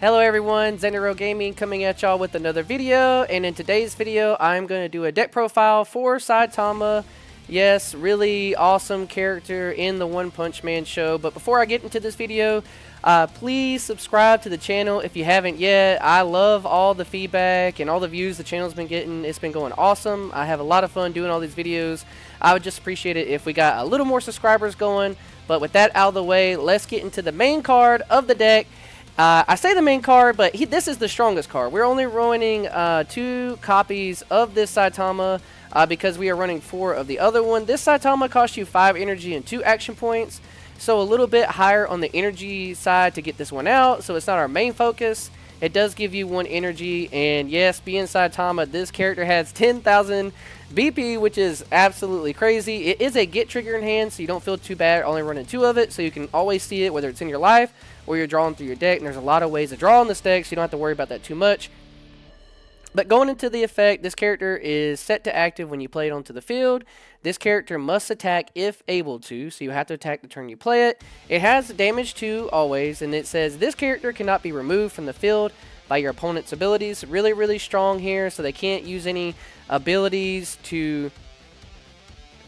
Hello everyone, Zendero Gaming coming at y'all with another video, and in today's video I'm going to do a deck profile for Saitama. Yes, really awesome character in the One Punch Man show, but before I get into this video, please subscribe to the channel if you haven't yet. I love all the feedback and all the views the channel's been getting. It's been going awesome. I have a lot of fun doing all these videos. I would just appreciate it if we got a little more subscribers going, but with that out of the way, let's get into the main card of the deck. I say the main card, but this is the strongest card. We're only running 2 copies of this Saitama because we are running 4 of the other one. This Saitama costs you 5 energy and 2 action points, so a little bit higher on the energy side to get this one out, so it's not our main focus. It does give you 1 energy, and yes, being Saitama, this character has 10,000 BP, which is absolutely crazy. It is a get trigger in hand, so you don't feel too bad only running 2 of it, so you can always see it, whether it's in your life or you're drawing through your deck, and there's a lot of ways to draw on this deck, so you don't have to worry about that too much. But going into the effect, this character is set to active when you play it onto the field. This character must attack if able to, so you have to attack the turn you play it. It has damage 2 always, and it says this character cannot be removed from the field by your opponent's abilities. Really, really strong here, so they can't use any abilities to,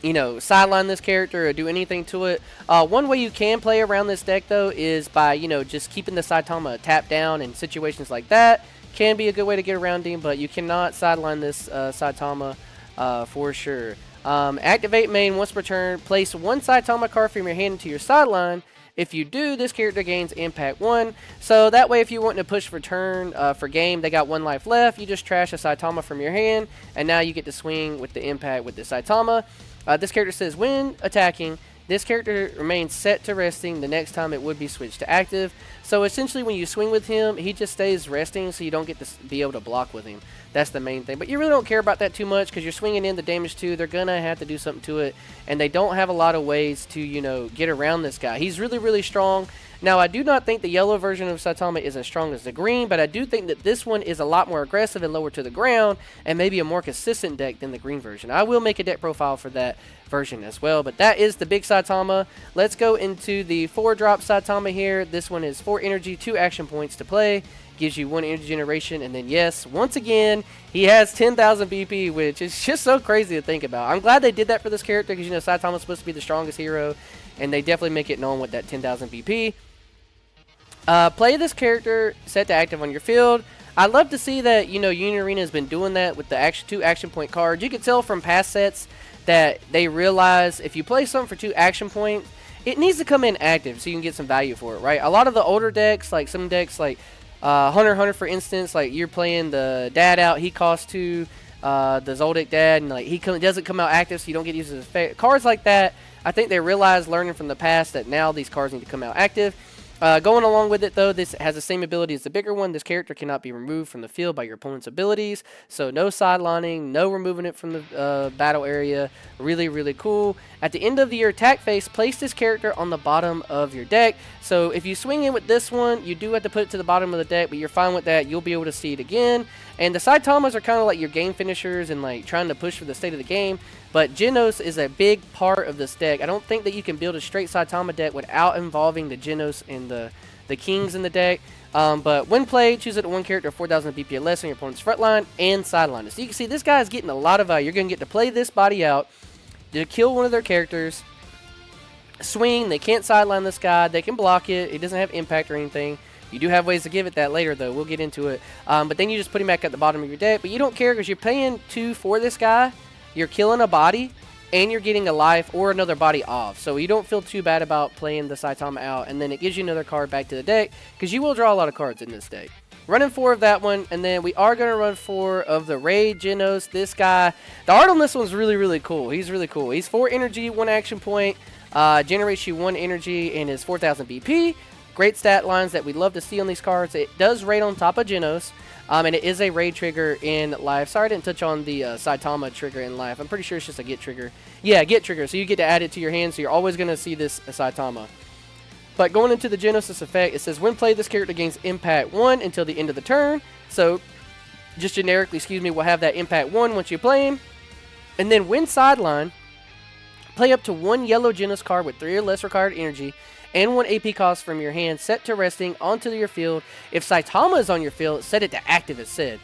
you know, sideline this character or do anything to it. One way you can play around this deck, though, is by, you know, just keeping the Saitama tapped down in situations like that. Can be a good way to get around him, but you cannot sideline this Saitama for sure. Activate main once per turn. Place 1 Saitama card from your hand into your sideline. If you do, this character gains impact 1. So that way, if you want to push for turn for game, they got 1 life left. You just trash a Saitama from your hand, and now you get to swing with the impact with the Saitama. This character says when attacking, this character remains set to resting the next time it would be switched to active. So essentially when you swing with him, he just stays resting, so you don't get to be able to block with him. That's the main thing. But you really don't care about that too much because you're swinging in the damage 2. They're going to have to do something to it, and they don't have a lot of ways to, you know, get around this guy. He's really, really strong. Now, I do not think the yellow version of Saitama is as strong as the green, but I do think that this one is a lot more aggressive and lower to the ground and maybe a more consistent deck than the green version. I will make a deck profile for that version as well, but that is the big Saitama. Let's go into the 4-drop Saitama here. This one is 4 energy, 2 action points to play. Gives you 1 energy generation, and then yes, once again, he has 10,000 BP, which is just so crazy to think about. I'm glad they did that for this character because, you know, Saitama's supposed to be the strongest hero, and they definitely make it known with that 10,000 BP. Play this character set to active on your field. I love to see that, you know, Union Arena has been doing that with the 2 action point cards. You can tell from past sets that they realize if you play something for 2 action points, it needs to come in active so you can get some value for it, right? A lot of the older decks, like some decks like Hunter x Hunter, for instance, like you're playing the dad out, he costs 2, the Zoldyck dad, and like he doesn't come out active, so you don't get used to his effect. Cards like that, I think they realize, learning from the past, that now these cards need to come out active. Going along with it, though, this has the same ability as the bigger one. This character cannot be removed from the field by your opponent's abilities. So no sidelining, no removing it from the battle area. Really, really cool. At the end of your attack phase, place this character on the bottom of your deck. So if you swing in with this one, you do have to put it to the bottom of the deck, but you're fine with that. You'll be able to see it again. And the Saitamas are kind of like your game finishers and like trying to push for the state of the game. But Genos is a big part of this deck. I don't think that you can build a straight Saitama deck without involving the Genos and the Kings in the deck. But when played, choose it to 1 character 4,000 BP or less on your opponent's front line and sideline it. So you can see this guy is getting a lot of value. You're going to get to play this body out to kill one of their characters. Swing, they can't sideline this guy. They can block it. It doesn't have impact or anything. You do have ways to give it that later, though. We'll get into it. But then you just put him back at the bottom of your deck. But you don't care because you're paying 2 for this guy. You're killing a body, and you're getting a life or another body off. So you don't feel too bad about playing the Saitama out. And then it gives you another card back to the deck because you will draw a lot of cards in this deck. Running 4 of that one, and then we are going to run 4 of the Raid Genos. This guy, the art on this one's really, really cool. He's really cool. He's 4 energy, 1 action point, generates you 1 energy, and is 4,000 BP. Great stat lines that we'd love to see on these cards. It does raid on top of Genos, and it is a raid trigger in life. Sorry I didn't touch on the Saitama trigger in life. I'm pretty sure it's just a get trigger. Yeah, get trigger. So you get to add it to your hand, so you're always going to see this Saitama. But going into the Genesis effect, it says when played, this character gains impact 1 until the end of the turn. So just generically, we'll have that impact 1 once you play him. And then when sideline, play up to 1 yellow Genos card with 3 or less required energy and 1 AP cost from your hand set to resting onto your field. If Saitama is on your field, set it to active, as said.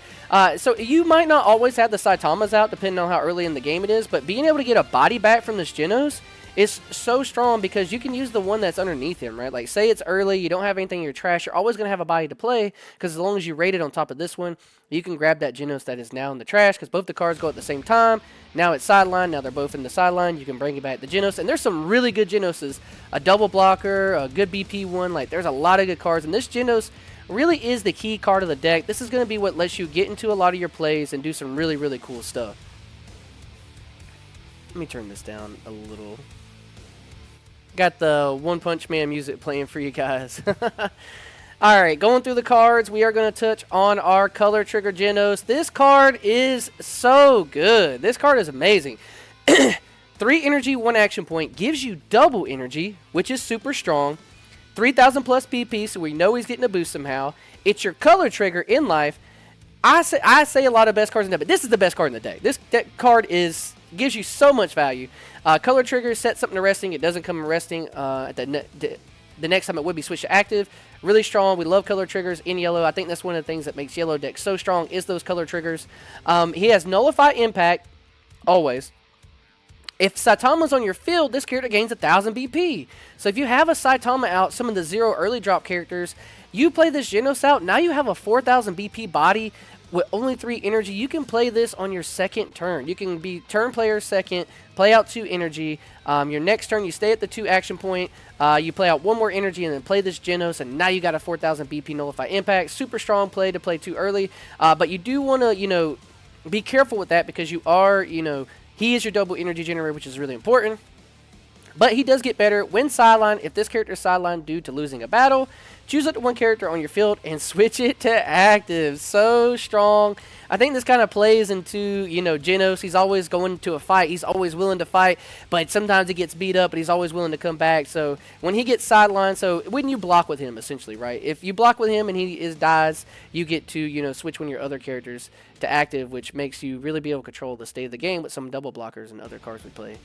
So you might not always have the Saitamas out, depending on how early in the game it is, but being able to get a body back from this Genos is so strong because you can use the one that's underneath him, right? Like, say it's early, you don't have anything in your trash, you're always going to have a body to play, because as long as you rate it on top of this one, you can grab that Genos that is now in the trash, because both the cards go at the same time. Now it's sideline, now they're both in the sideline, you can bring it back to Genos, and there's some really good Genoses, a double blocker, a good BP one, like, there's a lot of good cards, and this Genos really is the key card of the deck. This is going to be what lets you get into a lot of your plays and do some really, really cool stuff. Let me turn this down a little. Got the One Punch Man music playing for you guys. Alright, going through the cards, we are going to touch on our color trigger Genos. This card is so good. This card is amazing. 3 energy, 1 action point, gives you double energy, which is super strong. 3,000 plus PP, so we know he's getting a boost somehow. It's your color trigger in life. I say a lot of best cards in the deck, but this is the best card in the deck. This deck card gives you so much value. Color trigger, set something to resting. It doesn't come in resting at the next time it would be switched to active. Really strong. We love color triggers in yellow. I think that's one of the things that makes yellow decks so strong is those color triggers. He has nullify impact, always. If Saitama's on your field, this character gains 1,000 BP. So if you have a Saitama out, some of the 0 early drop characters, you play this Genos out, now you have a 4,000 BP body with only 3 energy. You can play this on your second turn. You can be turn player second, play out 2 energy. Your next turn, you stay at the 2 action point. You play out 1 more energy and then play this Genos, and now you got a 4,000 BP nullify impact. Super strong play to play too early. But you do want to, be careful with that because you are, he is your double energy generator, which is really important. But he does get better when sidelined. If this character is sidelined due to losing a battle, choose up to 1 character on your field and switch it to active. So strong. I think this kind of plays into, Genos. He's always going to a fight. He's always willing to fight, but sometimes he gets beat up, but he's always willing to come back. So when he gets sidelined, so when you block with him, essentially, right? If you block with him and he dies, you get to, switch one of your other characters to active, which makes you really be able to control the state of the game with some double blockers and other cards we play.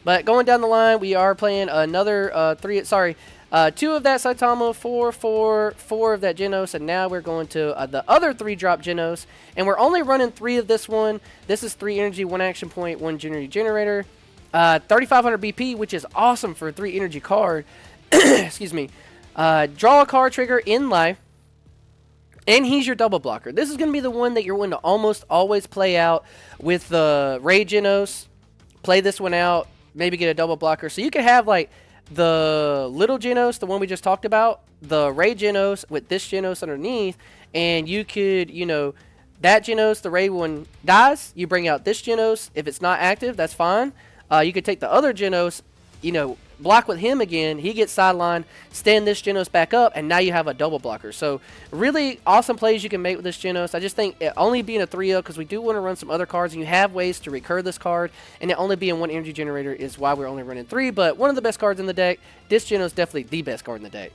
But going down the line, we are playing another 2 of that Saitama, 4 of that Genos, and now we're going to the other 3 drop Genos, and we're only running 3 of this one. This is 3 energy, 1 action point, 1 energy generator, 3,500 BP, which is awesome for a 3 energy card. Excuse me. Draw a card trigger in life, and he's your double blocker. This is going to be the one that you're going to almost always play out with the Ray Genos. Play this one out. Maybe get a double blocker. So you could have like the little Genos, the one we just talked about, the Ray Genos with this Genos underneath, and you could, that Genos, the Ray one dies, you bring out this Genos. If it's not active, that's fine. You could take the other Genos, block with him again, he gets sidelined, stand this Genos back up, and now you have a double blocker. So really awesome plays you can make with this Genos. I just think it only being a 3-0 because we do want to run some other cards, and you have ways to recur this card, and it only being 1 energy generator is why we're only running 3, but one of the best cards in the deck. This Genos definitely the best card in the deck.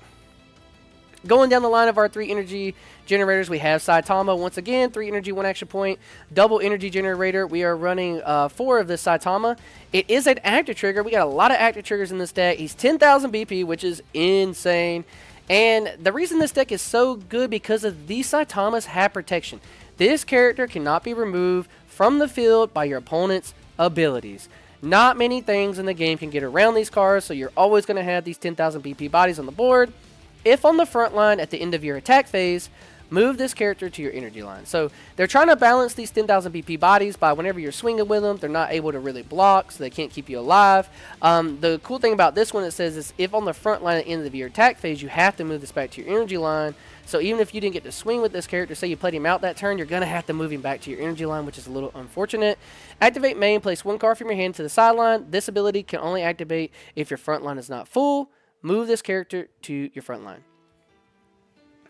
Going down the line of our 3 energy generators, we have Saitama. Once again, 3 energy, 1 action point, double energy generator. We are running 4 of this Saitama. It is an active trigger. We got a lot of active triggers in this deck. He's 10,000 BP, which is insane. And the reason this deck is so good because of these Saitamas have protection. This character cannot be removed from the field by your opponent's abilities. Not many things in the game can get around these cards, so you're always going to have these 10,000 BP bodies on the board. If on the front line at the end of your attack phase, move this character to your energy line. So they're trying to balance these 10,000 BP bodies by whenever you're swinging with them, they're not able to really block, so they can't keep you alive. The cool thing about this one, it says is if on the front line at the end of your attack phase, you have to move this back to your energy line. So even if you didn't get to swing with this character, say you played him out that turn, you're going to have to move him back to your energy line, which is a little unfortunate. Activate main, place 1 card from your hand to the sideline. This ability can only activate if your front line is not full. Move this character to your front line.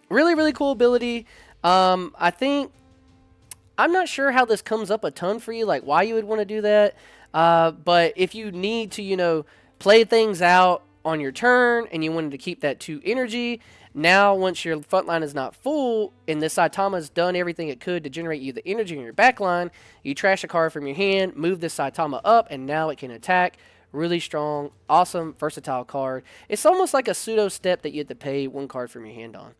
Really, really cool ability. I'm not sure how this comes up a ton for you, like why you would want to do that. But if you need to, play things out on your turn and you wanted to keep that 2 energy, now once your front line is not full and this Saitama's done everything it could to generate you the energy in your back line, you trash a card from your hand, move this Saitama up, and now it can attack. Really strong, awesome, versatile card. It's almost like a pseudo step that you have to pay 1 card from your hand on.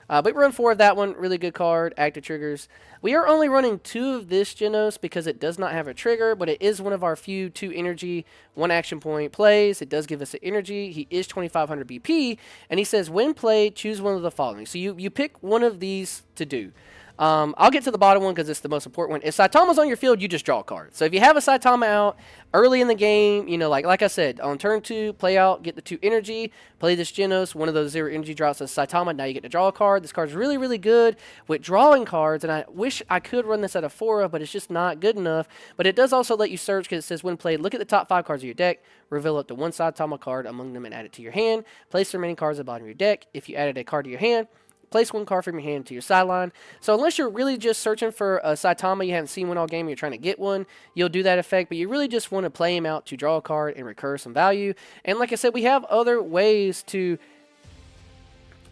But we run 4 of that one. Really good card. Active triggers. We are only running 2 of this Genos because it does not have a trigger, but it is one of our few 2 energy, 1 action point plays. It does give us an energy. He is 2500 BP, and he says when played, choose one of the following. So you pick one of these to do. I'll get to the bottom one because it's the most important one. If Saitama's on your field, you just draw a card. So if you have a Saitama out early in the game, you know, like I said, on turn 2, play out, get the 2 energy, play this Genos, one of those 0 energy drops as Saitama. Now you get to draw a card. This card's really, really good with drawing cards, and I wish I could run this at a 4, but it's just not good enough. But it does also let you search because it says when played, look at the top 5 cards of your deck, reveal up to 1 Saitama card among them and add it to your hand. Place the remaining cards at the bottom of your deck. If you added a card to your hand, place 1 card from your hand to your sideline. So unless you're really just searching for a Saitama, you haven't seen one all game, you're trying to get one, you'll do that effect. But you really just want to play him out to draw a card and recur some value. And like I said, we have other ways to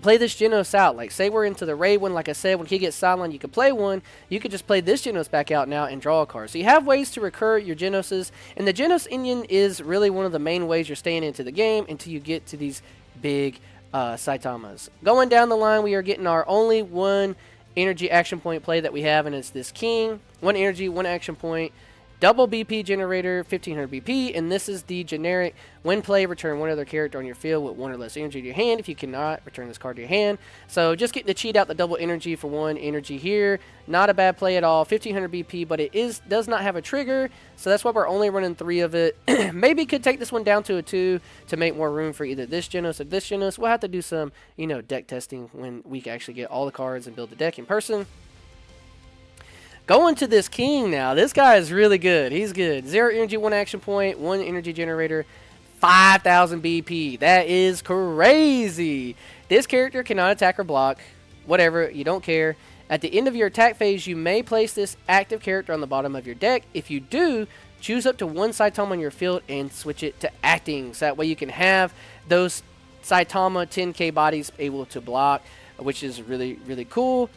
play this Genos out. Like say we're into the raid one, like I said, when he gets sideline, you can play one. You could just play this Genos back out now and draw a card. So you have ways to recur your Genoses. And the Genos Union is really one of the main ways you're staying into the game until you get to these big Saitamas. Going down the line, we are getting our only 1 energy action point play that we have, and it's this King. 1 energy, 1 action point, double BP generator, 1500 BP, and this is the generic when play, return 1 other character on your field with 1 or less energy to your hand. If you cannot, return this card to your hand. So just getting to cheat out the double energy for 1 energy here. Not a bad play at all. 1500 BP, but it does not have a trigger, so that's why we're only running 3 of it. Maybe could take this one down to a 2 to make more room for either this Genos or this Genos. We'll have to do some, you know, deck testing when we can actually get all the cards and build the deck in person. Going to this King now. This guy is really good. He's good. 0 energy, 1 action point, 1 energy generator, 5000 BP. That is crazy. This character cannot attack or block. Whatever. You don't care. At the end of your attack phase, you may place this active character on the bottom of your deck. If you do, choose up to 1 Saitama on your field and switch it to acting. So that way you can have those Saitama 10k bodies able to block, which is really, really cool.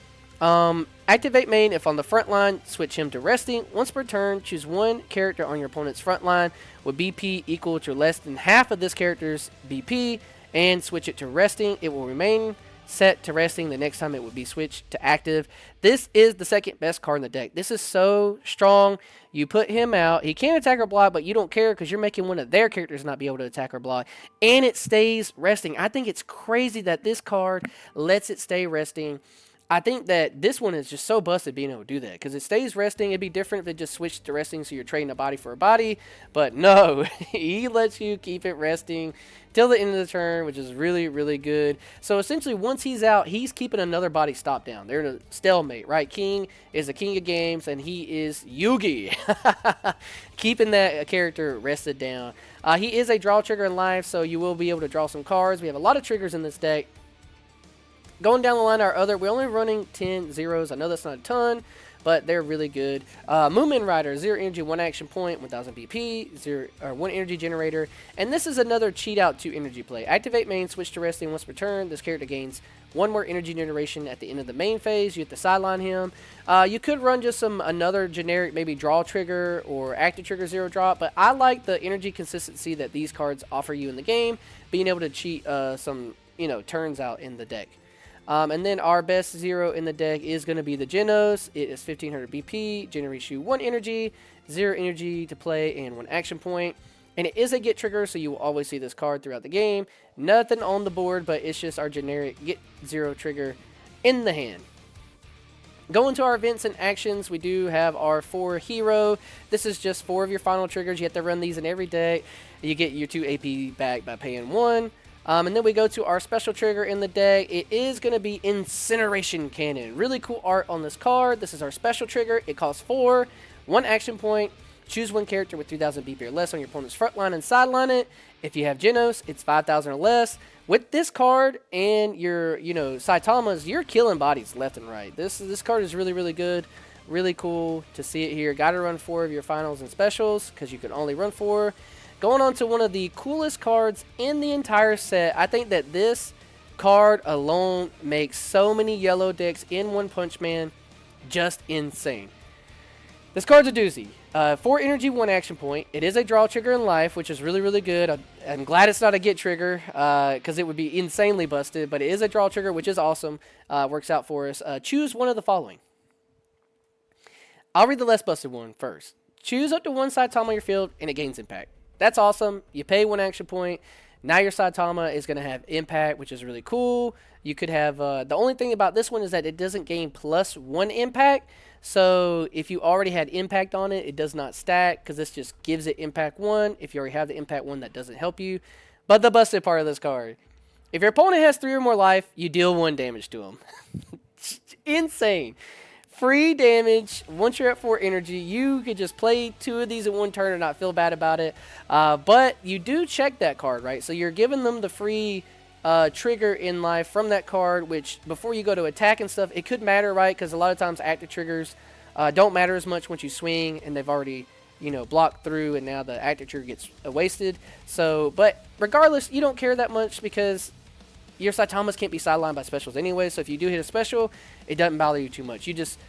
Activate main. If on the front line, switch him to resting. Once per turn, choose 1 character on your opponent's front line with BP equal to less than half of this character's BP and switch it to resting. It will remain set to resting the next time it would be switched to active. This is the second best card in the deck. This is so strong. You put him out. He can't attack or block, but you don't care because you're making one of their characters not be able to attack or block. And it stays resting. I think it's crazy that this card lets it stay resting. I think that this one is just so busted being able to do that because it stays resting. It'd be different if it just switched to resting so you're trading a body for a body. But no, he lets you keep it resting till the end of the turn, which is really, really good. So essentially, once he's out, he's keeping another body stop down. They're in a stalemate, right? King is the king of games, and he is Yugi. Keeping that character rested down. He is a draw trigger in life, so you will be able to draw some cards. We have a lot of triggers in this deck. Going down the line, we're only running 10 zeros. I know that's not a ton, but they're really good. Moomin Rider, 0 energy, 1 action point, 1000 BP, 1 energy generator. And this is another cheat out 2 energy play. Activate main, switch to resting once per turn. This character gains 1 more energy generation at the end of the main phase. You have to sideline him. You could run just another generic, maybe draw trigger or active trigger 0 drop, but I like the energy consistency that these cards offer you in the game, being able to cheat some, turns out in the deck. And then our best 0 in the deck is going to be the Genos. It is 1500 BP, generates you 1 energy, 0 energy to play, and 1 action point. And it is a get trigger, so you will always see this card throughout the game. Nothing on the board, but it's just our generic get 0 trigger in the hand. Going to our events and actions, we do have our 4 hero. This is just 4 of your final triggers. You have to run these in every deck. You get your 2 AP back by paying 1. And then we go to our special trigger in the deck. It is going to be Incineration Cannon. Really cool art on this card. This is our special trigger. It costs 4, 1 action point. Choose 1 character with 3000 BP or less on your opponent's front line and sideline it. If you have Genos, it's 5000 or less. With this card and your, Saitamas, you're killing bodies left and right. This card is really, really good. Really cool to see it here. Got to run 4 of your finals and specials because you can only run 4. Going on to one of the coolest cards in the entire set. I think that this card alone makes so many yellow decks in One Punch Man just insane. This card's a doozy. 4 energy, 1 action point. It is a draw trigger in life, which is really, really good. I'm glad it's not a get trigger because it would be insanely busted, but it is a draw trigger, which is awesome. Works out for us. Choose one of the following. I'll read the less busted one first. Choose up to 1 Saitama on your field, and it gains impact. That's awesome. You pay 1 action point. Now your Saitama is going to have impact, which is really cool. You could have, the only thing about this one is that it doesn't gain +1 impact. So if you already had impact on it, it does not stack because this just gives it impact 1. If you already have the impact 1, that doesn't help you. But the busted part of this card, if your opponent has 3 or more life, you deal 1 damage to them. Insane. Free damage. Once you're at 4 energy, you could just play 2 of these in 1 turn and not feel bad about it. But you do check that card, right? So you're giving them the free trigger in life from that card, which before you go to attack and stuff, it could matter, right? Because a lot of times active triggers don't matter as much once you swing and they've already, you know, blocked through and now the active trigger gets wasted. So, but regardless, you don't care that much because your Saitamas can't be sidelined by specials anyway, so if you do hit a special, it doesn't bother you too much. You just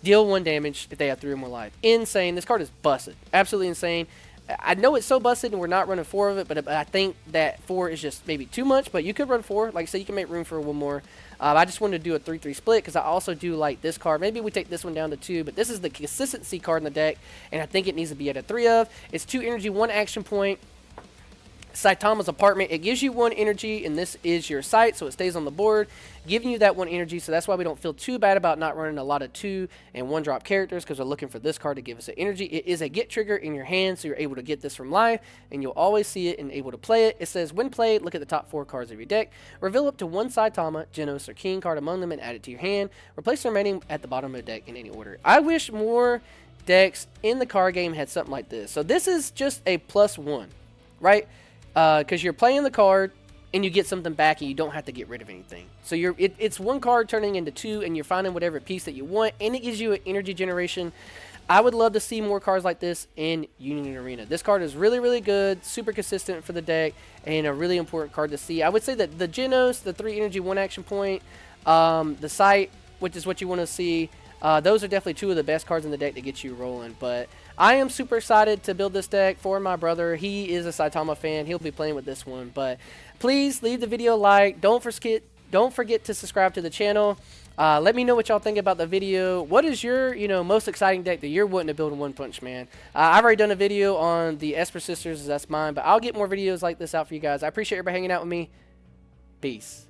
deal 1 damage if they have 3 or more life. Insane. This card is busted. Absolutely insane. I know it's so busted and we're not running 4 of it, but I think that 4 is just maybe too much, but you could run 4. Like I said, you can make room for 1 more. I just wanted to do a 3-3 split because I also do like this card. Maybe we take this one down to 2, but this is the consistency card in the deck, and I think it needs to be at a 3 of. It's 2 energy, 1 action point. Saitama's apartment. It gives you 1 energy, and this is your site, so it stays on the board, giving you that 1 energy. So that's why we don't feel too bad about not running a lot of 2 and 1 drop characters, because we're looking for this card to give us an energy. It is a get trigger in your hand, so you're able to get this from live, and you'll always see it and able to play it. It says, when played, look at the top 4 cards of your deck, reveal up to 1 Saitama, genos, or king card among them, and add it to your hand. Replace the remaining at the bottom of the deck in any order. I wish more decks in the card game had something like this. So this is just a +1, right? Because you're playing the card and you get something back and you don't have to get rid of anything. So it's 1 card turning into 2 and you're finding whatever piece that you want, and it gives you an energy generation. I would love to see more cards like this in Union Arena. This card is really, really good, super consistent for the deck, and a really important card to see. I would say that the Genos, the 3 energy, 1 action point, the site, which is what you want to see, those are definitely 2 of the best cards in the deck to get you rolling. But I am super excited to build this deck for my brother. He is a Saitama fan. He'll be playing with this one. But please leave the video a like. Don't forget to subscribe to the channel. Let me know what y'all think about the video. What is your, most exciting deck that you're wanting to build in onepunchman? I've already done a video on the Esper Sisters. That's mine. But I'll get more videos like this out for you guys. I appreciate everybody hanging out with me. Peace.